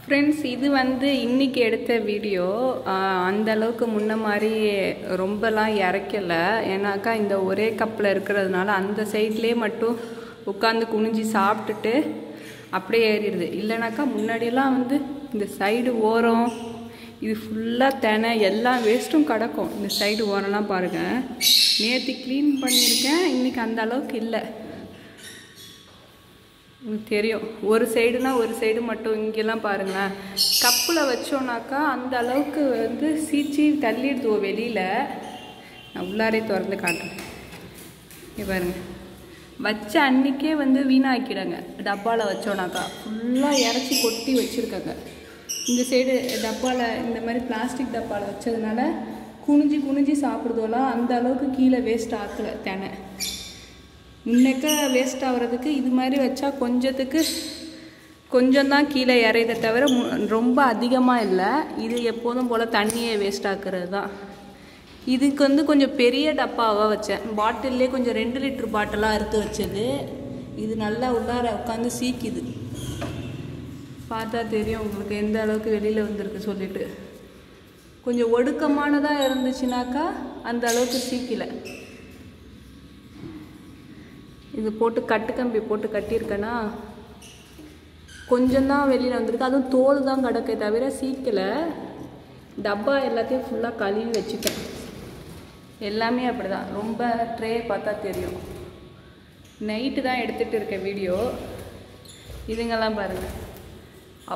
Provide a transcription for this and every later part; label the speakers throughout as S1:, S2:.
S1: Friends இது வந்து இன்னைக்கு எடுத்த வீடியோ அந்த அளவுக்கு முன்ன மாதிரி ரொம்பலாம் இறக்கல ஏனாக்கா இந்த ஒரே கப்ல இருக்குறதுனால அந்த சைடுலயே மட்டும் உட்கார்ந்து குனிஞ்சி சாப்பிட்டுட்டு அப்படியே ஏறிடுது இல்லனாக்கா முன்னாடி எல்லாம் வந்து இந்த சைடு ஓரம் இது ஃபுல்லா தென எல்லா வேஸ்டும் கடக்கும் இந்த சைடு ஓரம்லாம் பாருங்க நேத்து க்ளீன் பண்ணிருக்கேன் இன்னைக்கு அந்த அளவுக்கு இல்ல தெரியும் ஒரு சைடுனா ஒரு சைடு மட்டும் இங்கெல்லாம் பாருங்க கப்புல வச்சோனாக்கா அந்த அளவுக்கு வந்து சீச்சி தள்ளிடுது வெளியில நான் உள்ளாரே திறந்து காட்டுறேன் இங்க பாருங்க வச்ச அன்னைக்கே வந்து வீணாக்கிடுங்க டப்பால வச்சோனாக்கா ஃபுல்லா இறச்சி கொட்டி வச்சிருக்காங்க இந்த சைடு டப்பால இந்த மாதிரி பிளாஸ்டிக் டப்பால வச்சதுனால குனிஞ்சி குனிஞ்சி சாப்பிடுதோலாம் அந்த அளவுக்கு கீழே வேஸ்ட் ஆக்கல தென முன்னக்க வேஸ்ட் ஆகிறதுக்கு இது மாதிரி வச்சா கொஞ்சத்துக்கு கொஞ்சம் தான் கீழே இறையதை தவிர ரொம்ப அதிகமாக இல்லை இது எப்போதும் போல் தண்ணியை வேஸ்ட் ஆக்குறது தான் இதுக்கு வந்து கொஞ்சம் பெரிய டப்பாவாக வச்சேன் பாட்டில்லே கொஞ்சம் 2 லிட்டர் பாட்டிலாக அறுத்து வச்சது இது நல்லா உள்ளார உட்காந்து சீக்குது பார்த்தா தெரியும் உங்களுக்கு எந்த அளவுக்கு வெளியில் வந்திருக்கு சொல்லிட்டு கொஞ்சம் ஒடுக்கமானதாக இருந்துச்சுனாக்கா அந்த அளவுக்கு சீக்கலை இது போட்டு கட்டு கம்பி போட்டு கட்டியிருக்கேன்னா கொஞ்சம் தான் வெளியில் வந்திருக்கு அதுவும் தோல் தான் கிடக்கே தவிர சீக்கலை டப்பா எல்லாத்தையும் ஃபுல்லாக கழுவி வச்சுட்டேன் எல்லாமே அப்படிதான் ரொம்ப ட்ரே பார்த்தா தெரியும் நைட்டு தான் எடுத்துகிட்டு இருக்கேன் வீடியோ இதுங்கெல்லாம் பாருங்கள்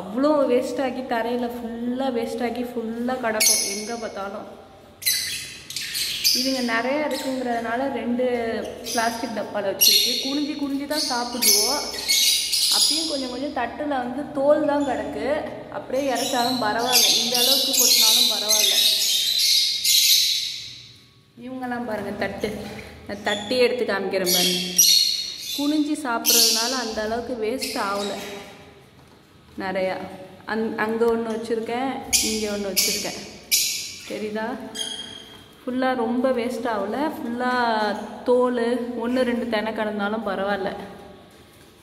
S1: அவ்வளோ வேஸ்டாக்கி தரையில் ஃபுல்லாக வேஸ்டாக்கி ஃபுல்லாக கிடக்கும் எங்கே பார்த்தாலும் இதுங்க நிறைய இருக்குங்கிறதுனால 2 பிளாஸ்டிக் டப்பாவில் வச்சுருக்கு குனிஞ்சி குனிஞ்சி தான் சாப்பிடுவோம் அப்பயும் கொஞ்சம் கொஞ்சம் தட்டில் வந்து தோல் தான் கிடக்கு அப்படியே இறச்சாலும் பரவாயில்ல இந்த அளவுக்கு கொட்டினாலும் பரவாயில்ல இவங்கெல்லாம் பாருங்கள் தட்டி எடுத்து காமிக்கிறேன் பாருங்க குனிஞ்சி சாப்பிட்றதுனால அந்த அளவுக்கு வேஸ்ட் ஆகலை நிறையா அங்கே ஒன்று வச்சுருக்கேன் இங்கே ஒன்று வச்சுருக்கேன் தெரியுதா ஃபுல்லாக ரொம்ப வேஸ்ட் ஆகலை ஃபுல்லாக தோல் 1-2 தெனை கிடந்தாலும் பரவாயில்ல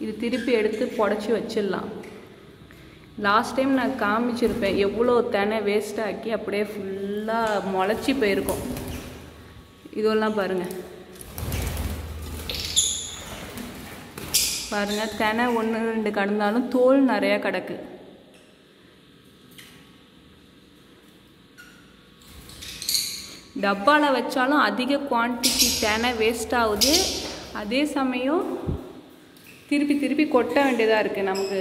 S1: இது திருப்பி எடுத்து புடச்சி வச்சிடலாம் லாஸ்ட் டைம் நான் காமிச்சிருப்பேன் எவ்வளோ தெனை வேஸ்ட் ஆக்கி அப்படியே ஃபுல்லாக முளைச்சி போயிருக்கோம் இதெல்லாம் பாருங்கள் பாருங்கள் தெனை 1-2 கிடந்தாலும் தோல் நிறையா கிடக்கு டப்பாவில் வச்சாலும் அதிக குவான்டிட்டி தெனை வேஸ்ட் ஆகுது அதே சமயம் திருப்பி திருப்பி கொட்ட வேண்டியதாக இருக்குது நமக்கு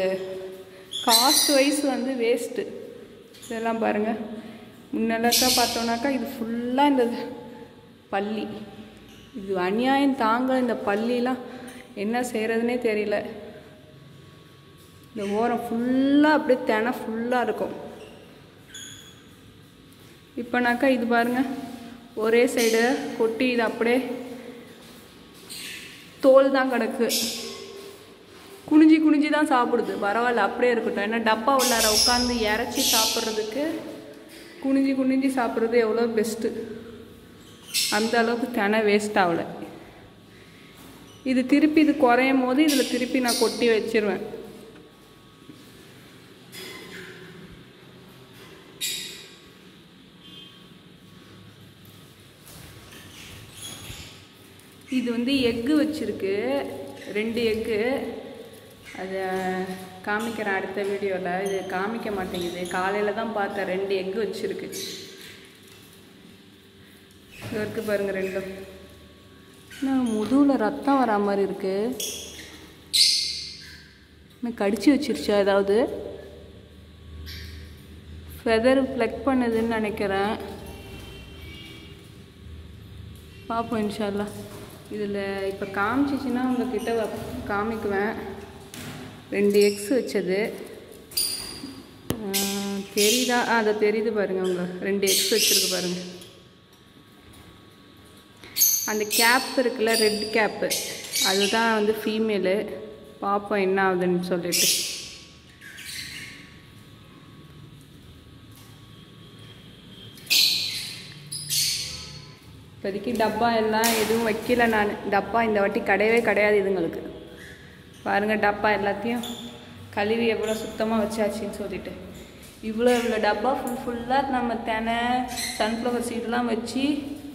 S1: காஸ்ட் வைஸ் வந்து வேஸ்ட்டு இதெல்லாம் பாருங்கள் முன்னெல்லாம் பார்த்தோன்னாக்கா இது ஃபுல்லாக இந்த பள்ளி இது அநியாயம் தாங்க இந்த பள்ளிலாம் என்ன செய்கிறதுனே தெரியல இந்த ஓரம் ஃபுல்லாக அப்படியே தெனை ஃபுல்லாக இருக்கும் இப்போனாக்கா இது பாருங்கள் ஒரே சைடு கொட்டி இது அப்படியே தோல் தான் கிடக்கு குனிஞ்சி குனிஞ்சி தான் சாப்பிடுது பரவாயில்ல அப்படியே இருக்கட்டும் ஏன்னா டப்பா உள்ளார உட்காந்து இறச்சி சாப்பிட்றதுக்கு குனிஞ்சி குனிஞ்சி சாப்பிட்றது எவ்வளோ பெஸ்ட்டு அந்த அளவுக்கு தெனை வேஸ்ட் ஆகலை இது திருப்பி இது குறையும் போது இதில் திருப்பி நான் கொட்டி வச்சிருவேன் இது வந்து எக்கு வச்சுருக்கு 2 எக்கு அதை காமிக்கிறேன் அடுத்த வீடியோவில் இது காமிக்க மாட்டேங்குது காலையில் தான் பார்த்தேன் 2 எக்கு வச்சுருக்கு இருக்கு பாருங்கள் 2 நான் முதுகில் ரத்தம் வரா மாதிரி இருக்கு நான் கடிச்சு வச்சிருச்சா ஏதாவது ஃபெதர் ஃப்ளெக் பண்ணுதுன்னு நினைக்கிறேன் பார்ப்போம் இன்ஷா அல்லாஹ் இதில் இப்போ காமிச்சிச்சின்னா உங்ககிட்ட காமிக்குவேன் 2 எக்ஸ் வச்சது தெரியுதா அதை தெரியுது பாருங்கள் உங்க 2 எக்ஸ் வச்சுருக்கு பாருங்கள் அந்த கேப் இருக்குல்ல ரெட் கேப்பு அதுதான் வந்து ஃபீமேலு பார்ப்போம் என்ன ஆகுதுன்னு சொல்லிட்டு இப்போதைக்கு டப்பா எல்லாம் எதுவும் வைக்கல நான் டப்பா இந்த வாட்டி கிடையவே கிடையாது இதுங்களுக்கு பாருங்கள் டப்பா எல்லாத்தையும் கழுவி எவ்வளோ சுத்தமாக வச்சாச்சின்னு சொல்லிட்டு இவ்வளோ டப்பா ஃபுல்லாக நம்ம தெனை சன்ஃப்ளவர் சீடெலாம் வச்சு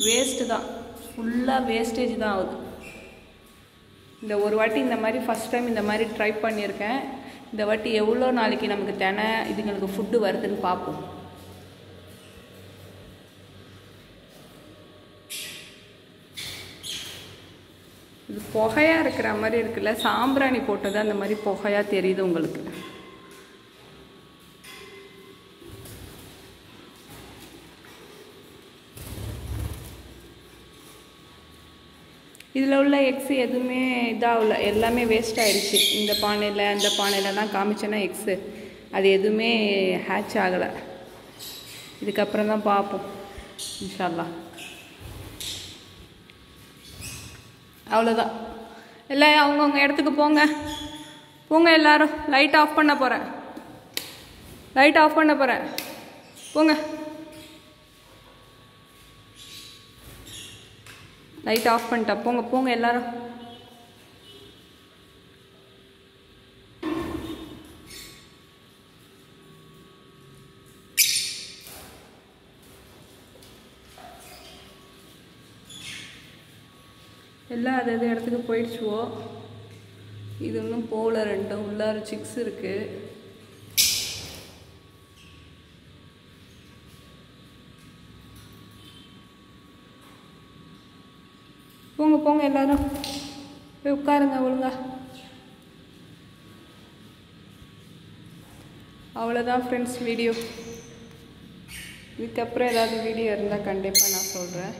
S1: வேஸ்ட்டு தான், ஃபுல்லாக வேஸ்டேஜ் தான் ஆகுது. இந்த ஒரு வாட்டி இந்த மாதிரி ஃபஸ்ட் டைம் இந்த மாதிரி ட்ரை பண்ணியிருக்கேன். இந்த வாட்டி எவ்வளோ நாளைக்கு நமக்கு தெனை இதுங்களுக்கு ஃபுட்டு வருதுன்னு பார்ப்போம். இது புகையாக இருக்கிற மாதிரி இருக்குல்ல, சாம்பிராணி போட்டது அந்த மாதிரி புகையாக தெரியுது உங்களுக்கு. இதில் உள்ள எக்ஸு எதுவுமே இதாகல, எல்லாமே வேஸ்ட் ஆகிடுச்சு. இந்த பானையில் அந்த பானையிலலாம் காமிச்சேன்னா எக்ஸு அது எதுவுமே ஹேட்ச் ஆகலை. இதுக்கப்புறம் தான் பார்ப்போம் இன்ஷா அல்லாஹ். அவ்வளோதான், எல்லாம் அவங்கவுங்க இடத்துக்கு போங்க போங்க. எல்லோரும் லைட் ஆஃப் பண்ண போகிறேன், லைட் ஆஃப் பண்ண போகிறேன், போங்க. லைட் ஆஃப் பண்ணிட்டா போங்க போங்க எல்லாரும். எல்லாம் அது இடத்துக்கு போயிடுச்சுவோ. இது இன்னும் போகல, ரெண்டும் உள்ளார சிக்ஸ் இருக்குது. போங்க போங்க எல்லாரும் போய் உட்காருங்க ஒழுங்கா. அவ்வளோதான் ஃப்ரெண்ட்ஸ் வீடியோ. இதுக்கப்புறம் ஏதாவது வீடியோ இருந்தால் கண்டிப்பாக நான் சொல்கிறேன்.